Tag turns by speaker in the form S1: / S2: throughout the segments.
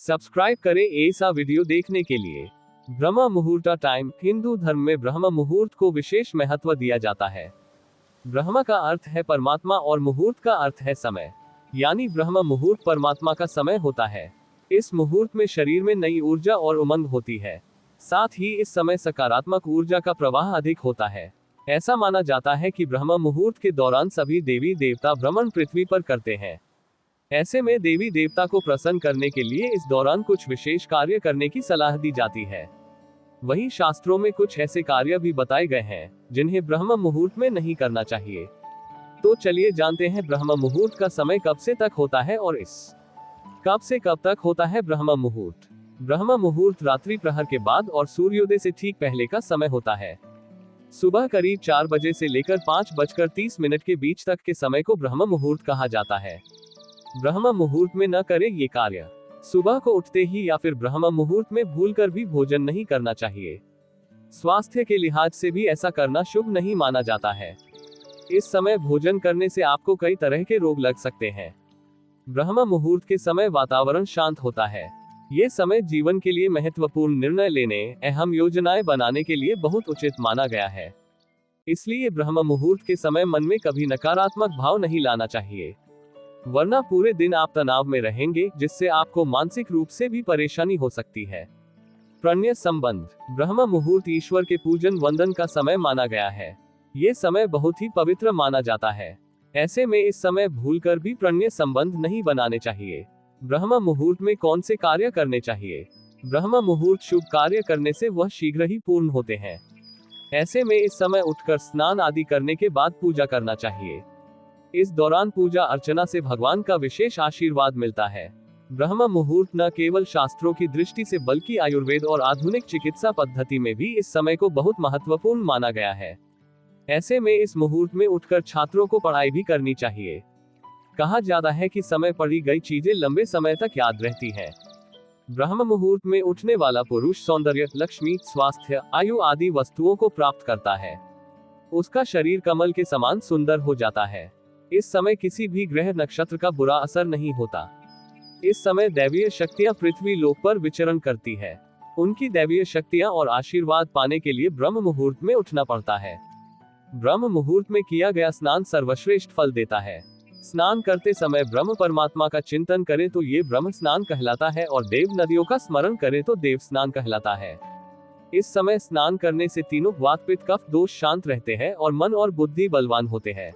S1: Subscribe करें ऐसा video देखने के लिए। ब्रह्म मुहूर्त टाइम। हिंदू धर्म में ब्रह्म मुहूर्त को विशेष महत्व दिया जाता है। ब्रह्म का अर्थ है परमात्मा और मुहूर्त का अर्थ है समय, यानी ब्रह्म मुहूर्त परमात्मा का समय होता है। इस मुहूर्त में शरीर में नई ऊर्जा और उमंग होती है। साथ ही इस समय सकारात्मक ऊर्जा का प्रवाह अधिक होता है। ऐसा माना जाता है कि ब्रह्म मुहूर्त के दौरान सभी देवी देवता भ्रमण पृथ्वी पर करते हैं। ऐसे में देवी देवता को प्रसन्न करने के लिए इस दौरान कुछ विशेष कार्य करने की सलाह दी जाती है। वहीं शास्त्रों में कुछ ऐसे कार्य भी बताए गए हैं जिन्हें ब्रह्म मुहूर्त में नहीं करना चाहिए। तो चलिए जानते हैं ब्रह्म मुहूर्त का समय कब से तक होता है और इस कब से कब तक होता है ब्रह्म मुहूर्त। ब्रह्म मुहूर्त रात्रि प्रहर के बाद और सूर्योदय से ठीक पहले का समय होता है। सुबह करीब 4 बजे से लेकर 5:30 के बीच तक के समय को ब्रह्म मुहूर्त कहा जाता है। ब्रह्म मुहूर्त में न करें ये कार्य। सुबह को उठते ही या फिर ब्रह्म मुहूर्त में भूलकर भी भोजन नहीं करना चाहिए। स्वास्थ्य के लिहाज से भी ऐसा करना शुभ नहीं माना जाता है। इस समय भोजन करने से आपको कई तरह के रोग लग सकते हैं। ब्रह्म मुहूर्त के समय वातावरण शांत होता है। ये समय जीवन के लिए महत्वपूर्ण निर्णय लेने, अहम योजनाएं बनाने के लिए बहुत उचित माना गया है। इसलिए ब्रह्म मुहूर्त के समय मन में कभी नकारात्मक भाव नहीं लाना चाहिए, वरना पूरे दिन आप तनाव में रहेंगे, जिससे आपको मानसिक रूप से भी परेशानी हो सकती है। प्रणय संबंध। ब्रह्म मुहूर्त ईश्वर के पूजन वंदन का समय माना गया है। ये समय बहुत ही पवित्र माना जाता है। ऐसे में इस समय भूलकर भी प्रणय संबंध नहीं बनाने चाहिए। ब्रह्म मुहूर्त में कौन से कार्य करने चाहिए। ब्रह्म मुहूर्त शुभ कार्य करने से वह शीघ्र ही पूर्ण होते हैं। ऐसे में इस समय उठकर स्नान आदि करने के बाद पूजा करना चाहिए। इस दौरान पूजा अर्चना से भगवान का विशेष आशीर्वाद मिलता है। ब्रह्म मुहूर्त न केवल शास्त्रों की दृष्टि से बल्कि आयुर्वेद और आधुनिक चिकित्सा पद्धति में भी इस समय को बहुत महत्वपूर्ण माना गया है। ऐसे में इस मुहूर्त में उठकर छात्रों को पढ़ाई भी करनी चाहिए। कहा जाता है कि समय पढ़ी गई चीजें लंबे समय तक याद रहती हैं। ब्रह्म मुहूर्त में उठने वाला पुरुष सौंदर्य, लक्ष्मी, स्वास्थ्य, आयु आदि वस्तुओं को प्राप्त करता है। उसका शरीर कमल के समान सुंदर हो जाता है। इस समय किसी भी ग्रह नक्षत्र का बुरा असर नहीं होता। इस समय दैवीय शक्तियां पृथ्वी लोक पर विचरण करती है। उनकी दैवीय शक्तियां और आशीर्वाद पाने के लिए ब्रह्म मुहूर्त में उठना पड़ता है। ब्रह्म मुहूर्त में किया गया स्नान सर्वश्रेष्ठ फल देता है। स्नान करते समय ब्रह्म परमात्मा का चिंतन करें तो ये ब्रह्म स्नान कहलाता है, और देव नदियों का स्मरण करें तो देव स्नान कहलाता है। इस समय स्नान करने से तीनों वात पित्त कफ दोष शांत रहते हैं और मन और बुद्धि बलवान होते हैं।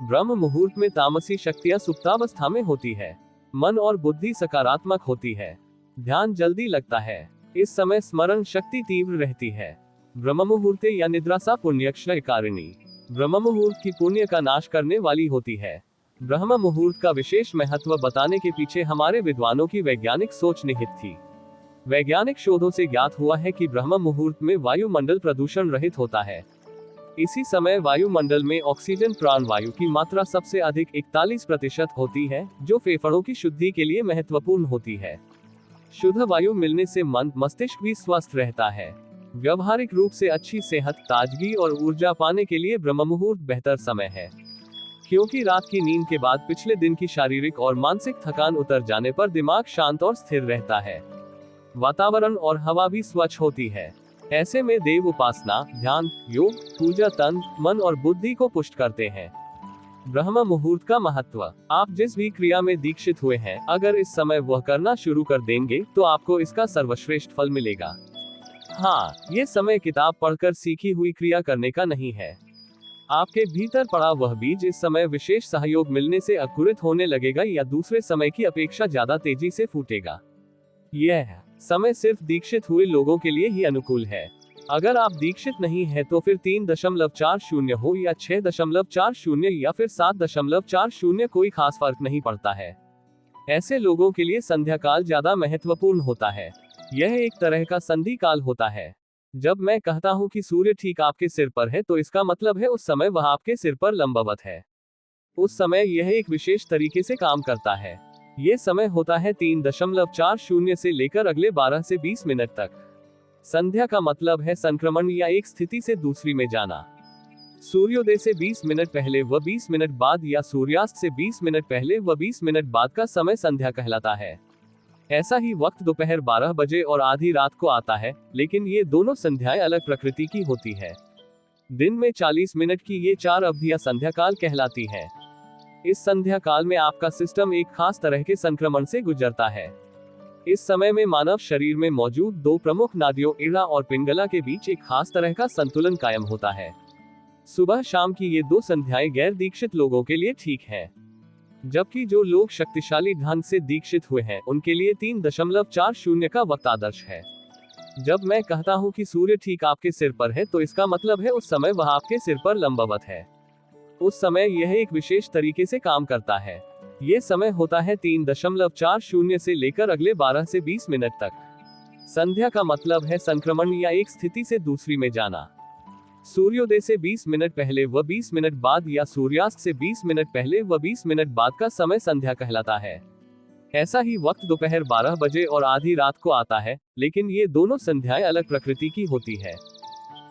S1: ब्रह्म मुहूर्त में तामसी शक्तियां सुप्तावस्था में होती है। मन और बुद्धि सकारात्मक होती है। ध्यान जल्दी लगता है। इस समय स्मरण शक्ति तीव्र रहती है। ब्रह्म मुहूर्ते या निद्रा सा पुण्यक्षय कारिणी। ब्रह्म मुहूर्त की पुण्य का नाश करने वाली होती है। ब्रह्म मुहूर्त का विशेष महत्व बताने के पीछे हमारे विद्वानों की वैज्ञानिक सोच निहित थी। वैज्ञानिक शोधों से ज्ञात हुआ है कि ब्रह्म मुहूर्त में वायुमंडल प्रदूषण रहित होता है। इसी समय वायुमंडल में ऑक्सीजन प्राणवायु की मात्रा सबसे अधिक 41% होती है, जो फेफड़ों की शुद्धि के लिए महत्वपूर्ण होती है। शुद्ध वायु मिलने से मन, मस्तिष्क भी स्वस्थ रहता है। व्यवहारिक रूप से अच्छी सेहत, ताजगी और ऊर्जा पाने के लिए ब्रह्म मुहूर्त बेहतर समय है, क्योंकि रात की नींद के बाद पिछले दिन की शारीरिक और मानसिक थकान उतर जाने पर दिमाग शांत और स्थिर रहता है। वातावरण और हवा भी स्वच्छ होती है। ऐसे में देव उपासना, ध्यान, योग, पूजा तन, मन और बुद्धि को पुष्ट करते हैं। ब्रह्म मुहूर्त का महत्व। आप जिस भी क्रिया में दीक्षित हुए हैं, अगर इस समय वह करना शुरू कर देंगे तो आपको इसका सर्वश्रेष्ठ फल मिलेगा। हाँ, ये समय किताब पढ़कर सीखी हुई क्रिया करने का नहीं है। आपके भीतर पड़ा वह बीज इस समय विशेष सहयोग मिलने से अंकुरित होने लगेगा या दूसरे समय की अपेक्षा ज्यादा तेजी से फूटेगा। यह समय सिर्फ दीक्षित हुए लोगों के लिए ही अनुकूल है। अगर आप दीक्षित नहीं है तो फिर 3.40 हो या 6.40 या फिर 7.40, कोई खास फर्क नहीं पड़ता है। ऐसे लोगों के लिए संध्या काल ज्यादा महत्वपूर्ण होता है। यह एक तरह का संधि काल होता है। जब मैं कहता हूं कि सूर्य ठीक आपके सिर पर है तो इसका मतलब है उस समय वह आपके सिर पर लंबवत है। उस समय यह एक विशेष तरीके से काम करता है। ये समय होता है 3.40 से लेकर अगले 12 से 20 मिनट तक। संध्या का मतलब है संक्रमण या एक स्थिति से दूसरी में जाना। सूर्योदय से 20 मिनट पहले व 20 मिनट बाद या सूर्यास्त से 20 मिनट पहले व 20 मिनट बाद का समय संध्या कहलाता है। ऐसा ही वक्त दोपहर 12 बजे और आधी रात को आता है, लेकिन ये दोनों संध्याएं अलग प्रकृति की होती है। दिन में 40 मिनट की ये 4 अवधियां संध्या काल कहलाती हैं। इस संध्या काल में आपका सिस्टम एक खास तरह के संक्रमण से गुजरता है। इस समय में मानव शरीर में मौजूद दो प्रमुख नादियों इड़ा और पिंगला के बीच एक खास तरह का संतुलन कायम होता है। सुबह शाम की ये दो संध्याएं गैर दीक्षित लोगों के लिए ठीक है, जबकि जो लोग शक्तिशाली ढंग से दीक्षित हुए हैं उनके लिए 3.40 का वक्त आदर्श है। जब मैं कहता हूं कि सूर्य ठीक आपके सिर पर है तो इसका मतलब है उस समय वह आपके सिर पर लंबवत है। उस समय यह एक विशेष तरीके से काम करता है। ये समय होता है 3.40 से लेकर अगले 12 से 20 मिनट तक। संध्या का मतलब है संक्रमण या एक स्थिति से दूसरी में जाना। सूर्योदय से 20 मिनट पहले व 20 मिनट बाद या सूर्यास्त से 20 मिनट पहले व 20 मिनट बाद का समय संध्या कहलाता है। ऐसा ही वक्त दोपहर 12 बजे और आधी रात को आता है, लेकिन ये दोनों संध्याएं अलग प्रकृति की होती है।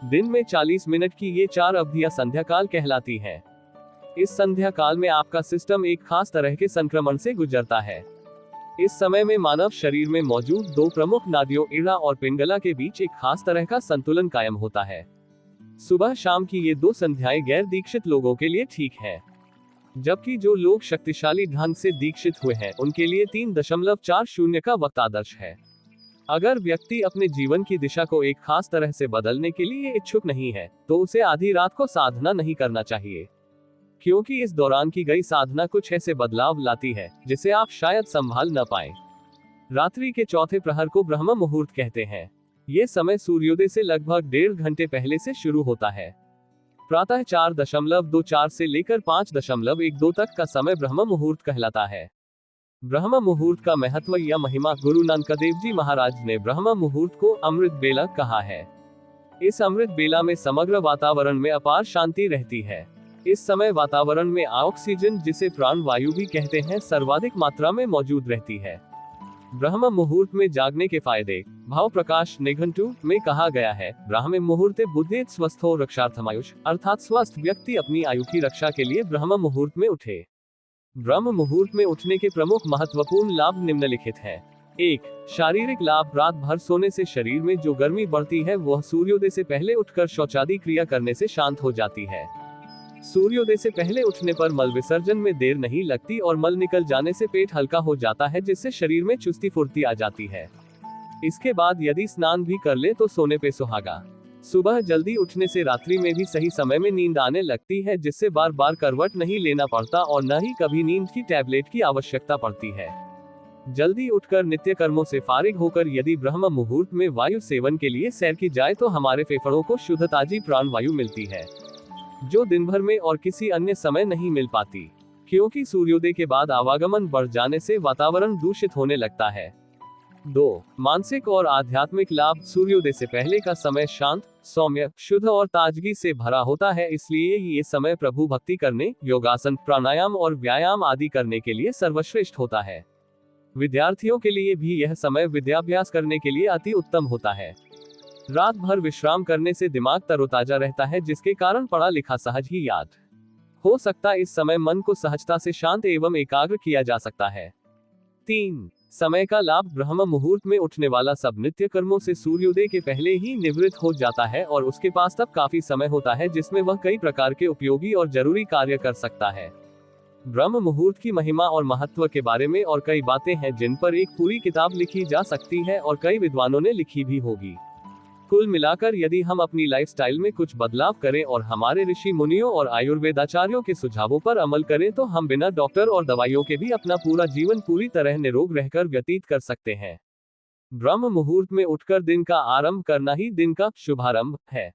S1: दिन में 40 मिनट की ये 4 अवधियां संध्या काल कहलाती हैं। इस संध्या काल में आपका सिस्टम एक खास तरह के संक्रमण से गुजरता है। इस समय में मानव शरीर में मौजूद दो प्रमुख नादियों इड़ा और पिंगला के बीच एक खास तरह का संतुलन कायम होता है। सुबह शाम की ये दो संध्याएं गैर दीक्षित लोगों के लिए ठीक है, जबकि जो लोग शक्तिशाली ढंग से दीक्षित हुए हैं उनके लिए 3.40 का वक्त आदर्श है। अगर व्यक्ति अपने जीवन की दिशा को एक खास तरह से बदलने के लिए इच्छुक नहीं है तो उसे आधी रात को साधना नहीं करना चाहिए, क्योंकि इस दौरान की गई साधना कुछ ऐसे बदलाव लाती है जिसे आप शायद संभाल न पाए। रात्रि के चौथे प्रहर को ब्रह्म मुहूर्त कहते हैं। ये समय सूर्योदय से लगभग 1.5 घंटे पहले से शुरू होता है। प्रातः 4.24 से लेकर 5.12 तक का समय ब्रह्म मुहूर्त कहलाता है। ब्रह्म मुहूर्त का महत्व या महिमा। गुरु नानक देव जी महाराज ने ब्रह्म मुहूर्त को अमृत बेला कहा है। इस अमृत बेला में समग्र वातावरण में अपार शांति रहती है। इस समय वातावरण में ऑक्सीजन, जिसे प्राण वायु भी कहते हैं, सर्वाधिक मात्रा में मौजूद रहती है। ब्रह्म मुहूर्त में जागने के फायदे। भाव प्रकाश निघंटु में कहा गया है, ब्राह्म मुहूर्ते बुद्धेत स्वस्थो रक्षार्थमायुष, अर्थात स्वस्थ व्यक्ति अपनी आयु की रक्षा के लिए ब्रह्म मुहूर्त में उठे। ब्रह्म मुहूर्त में उठने के प्रमुख महत्वपूर्ण लाभ निम्नलिखित हैं। 1. शारीरिक लाभ। रात भर सोने से शरीर में जो गर्मी बढ़ती है वह सूर्योदय से पहले उठकर शौचादि क्रिया करने से शांत हो जाती है। सूर्योदय से पहले उठने पर मल विसर्जन में देर नहीं लगती और मल निकल जाने से पेट हल्का हो जाता है, जिससे शरीर में चुस्ती फुर्ती आ जाती है। इसके बाद यदि स्नान भी कर ले तो सोने पे सुहागा। सुबह जल्दी उठने से रात्रि में भी सही समय में नींद आने लगती है, जिससे बार बार करवट नहीं लेना पड़ता और न ही कभी नींद की टैबलेट की आवश्यकता पड़ती है। जल्दी उठकर नित्य कर्मों से फारिग होकर यदि ब्रह्म मुहूर्त में वायु सेवन के लिए सैर की जाए तो हमारे फेफड़ों को शुद्ध ताजी प्राण वायु मिलती है, जो दिन भर में और किसी अन्य समय नहीं मिल पाती, क्योंकि सूर्योदय के बाद आवागमन बढ़ जाने से वातावरण दूषित होने लगता है। 2. मानसिक और आध्यात्मिक लाभ। सूर्योदय से पहले का समय शांत, सौम्य, शुद्ध और ताजगी से भरा होता है, इसलिए ये समय प्रभु भक्ति करने, योगासन, प्राणायाम और व्यायाम आदि करने के लिए सर्वश्रेष्ठ होता है। विद्यार्थियों के लिए भी यह समय विद्याभ्यास करने के लिए अति उत्तम होता है। रात भर विश्राम करने से दिमाग तरोताजा रहता है, जिसके कारण पढ़ा लिखा सहज ही याद हो सकता है। इस समय मन को सहजता से शांत एवं एकाग्र किया जा सकता है। 3. समय का लाभ। ब्रह्म मुहूर्त में उठने वाला सब नित्य कर्मों से सूर्योदय के पहले ही निवृत्त हो जाता है और उसके पास तब काफी समय होता है जिसमें वह कई प्रकार के उपयोगी और जरूरी कार्य कर सकता है। ब्रह्म मुहूर्त की महिमा और महत्व के बारे में और कई बातें हैं जिन पर एक पूरी किताब लिखी जा सकती है और कई विद्वानों ने लिखी भी होगी। कुल मिलाकर यदि हम अपनी लाइफस्टाइल में कुछ बदलाव करें और हमारे ऋषि मुनियों और आयुर्वेदाचार्यों के सुझावों पर अमल करें तो हम बिना डॉक्टर और दवाइयों के भी अपना पूरा जीवन पूरी तरह निरोग रहकर व्यतीत कर सकते हैं। ब्रह्म मुहूर्त में उठकर दिन का आरंभ करना ही दिन का शुभारंभ है।